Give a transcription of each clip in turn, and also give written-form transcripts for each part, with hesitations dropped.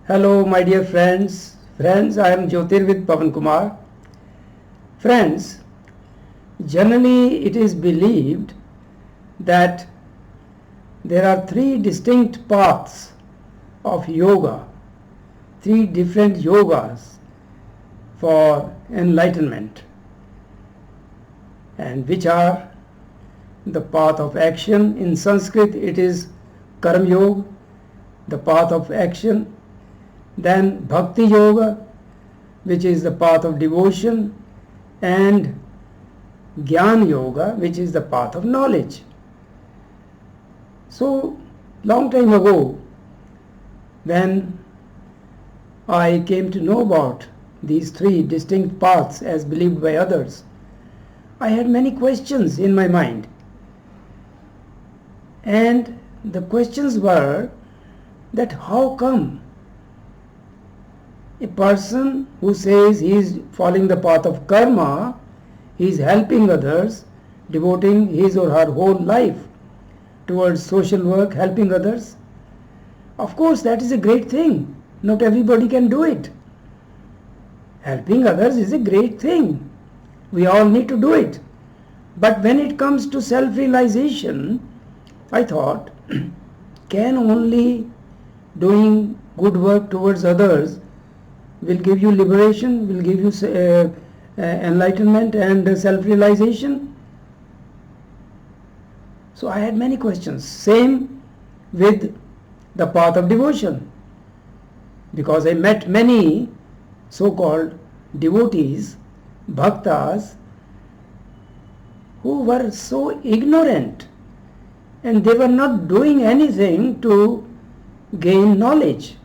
Hello, my dear friends. Friends, I am Jyotir with Pavan Kumar. Friends, generally it is believed that there are three distinct paths of yoga, three different yogas for enlightenment, and which are the path of action. In Sanskrit it is Karma Yoga, the path of action. Then Bhakti Yoga, which is the path of devotion, and Jnana Yoga, which is the path of knowledge. So, long time ago, when I came to know about these three distinct paths as believed by others, I had many questions in my mind. And the questions were that how come a person who says he is following the path of karma, he is helping others, devoting his or her whole life towards social work, helping others. Of course, that is a great thing. Not everybody can do it. Helping others is a great thing. We all need to do it. But when it comes to self-realization, I thought, can only doing good work towards others will give you liberation, will give you enlightenment and self-realization? So I had many questions. Same with the path of devotion, because I met many so-called devotees, bhaktas, who were so ignorant and they were not doing anything to gain knowledge.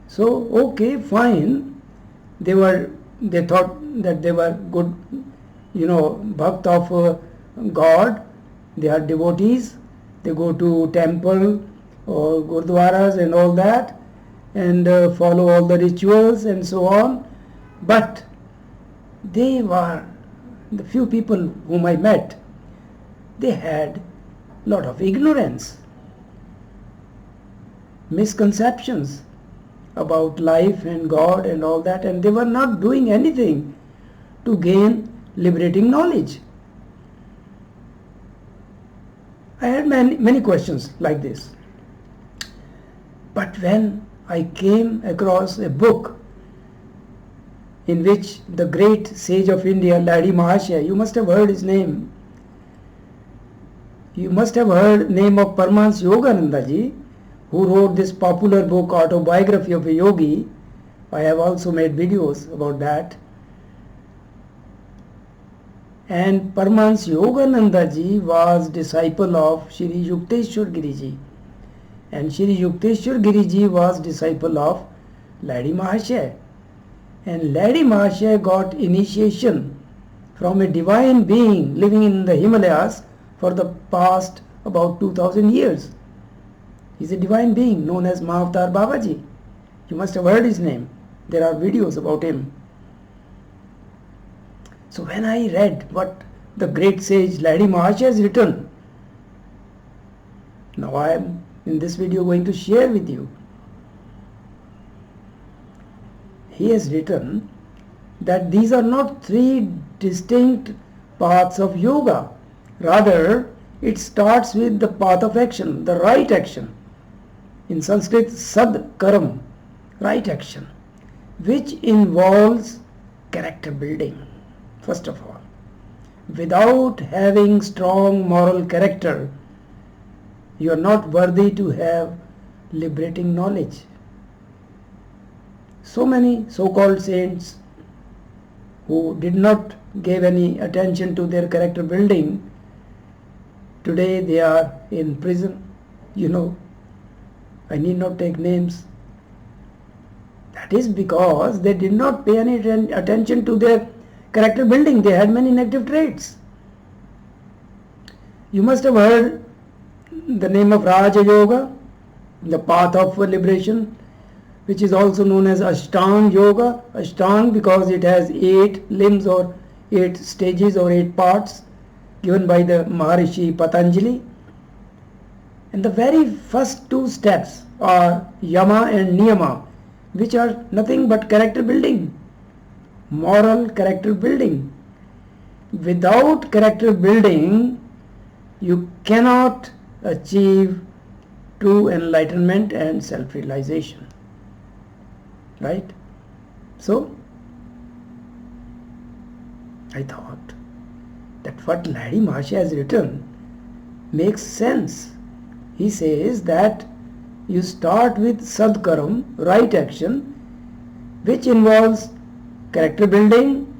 So, okay, fine, they thought that they were good, bhakt of God, they are devotees, they go to temple or gurdwaras and all that, and follow all the rituals and so on. But they were, the few people whom I met, they had lot of ignorance, misconceptions about life and God and all that, and they were not doing anything to gain liberating knowledge. I had many questions like this. But when I came across a book in which the great sage of India, Lahiri Mahashaya, you must have heard his name. You must have heard name of Paramahansa Yogananda ji, who wrote this popular book, Autobiography of a Yogi. I have also made videos about that. And Paramahansa Yogananda ji was disciple of Sri Yukteswar Giri ji. And Sri Yukteswar Giri ji was disciple of Lahiri Mahashaya. And Lahiri Mahashaya got initiation from a divine being living in the Himalayas for the past about 2000 years. He is a divine being known as Mahavatar Babaji. You must have heard his name. There are videos about him. So when I read what the great sage Lahiri Mahashaya has written, now I am in this video going to share with you. He has written that these are not three distinct paths of yoga. Rather, it starts with the path of action, the right action. In Sanskrit, sad karam, right action, which involves character building, first of all. Without having strong moral character, you are not worthy to have liberating knowledge. So many so-called saints who did not give any attention to their character building, today they are in prison. I need not take names. That is because they did not pay any attention to their character building. They had many negative traits. You must have heard the name of Raja Yoga, the path of liberation, which is also known as Ashtanga Yoga. Ashtanga because it has 8 limbs or 8 stages or 8 parts given by the Maharishi Patanjali. And the very first 2 steps or yama and niyama, which are nothing but character building, moral character building. Without character building, you cannot achieve true enlightenment and self-realization. Right? So, I thought that what Lahiri Mahashaya has written makes sense. He says that you start with sadkaram, right action, which involves character building,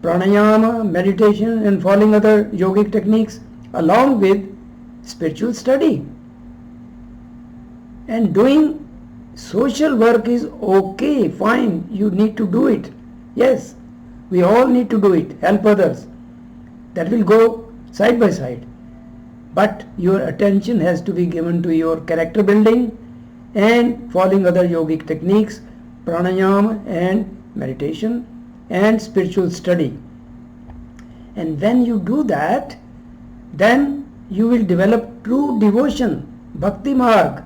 pranayama, meditation, and following other yogic techniques, along with spiritual study. And doing social work is okay, fine, you need to do it. Yes, we all need to do it, help others. That will go side by side. But your attention has to be given to your character building and following other yogic techniques, pranayama and meditation and spiritual study. And when you do that, then you will develop true devotion, bhakti marg.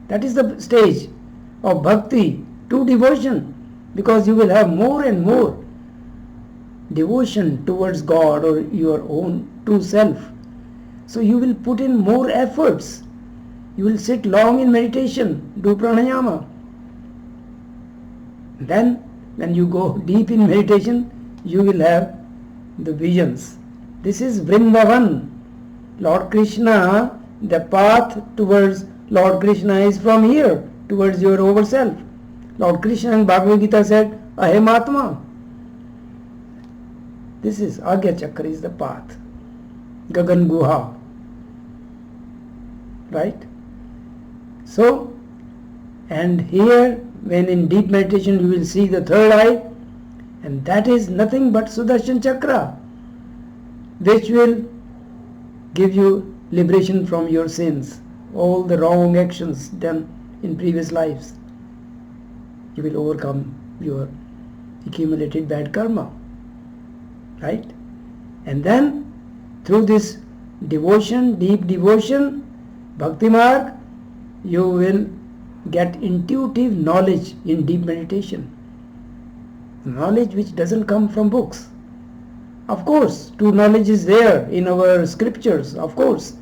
That is the stage of bhakti, true devotion, because you will have more and more devotion towards God or your own true self. So you will put in more efforts. You will sit long in meditation, do pranayama. Then when you go deep in meditation, you will have the visions. This is Vrindavan. Lord Krishna, the path towards Lord Krishna is from here, towards your over self. Lord Krishna in Bhagavad Gita said, Aham Atma. This is Agya Chakra is the path. Gagan Guha. Right? So, and here when in deep meditation you will see the third eye, and that is nothing but Sudarshan Chakra, which will give you liberation from your sins, all the wrong actions done in previous lives. You will overcome your accumulated bad karma. Right? And then through this devotion, deep devotion, bhakti marg, you will get intuitive knowledge in deep meditation. Knowledge which doesn't come from books. Of course, true knowledge is there in our scriptures, of course.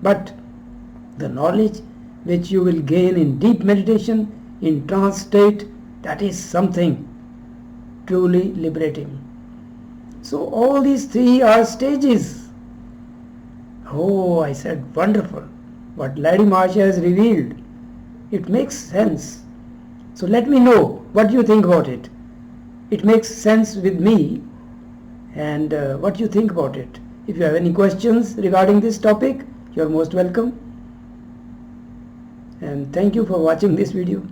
But the knowledge which you will gain in deep meditation, in trance state, that is something truly liberating. So all these three are stages. Oh, I said, wonderful. What Lahiri Mahashaya has revealed, it makes sense. So let me know what you think about it. It makes sense with me, and what you think about it. If you have any questions regarding this topic, you are most welcome. And thank you for watching this video.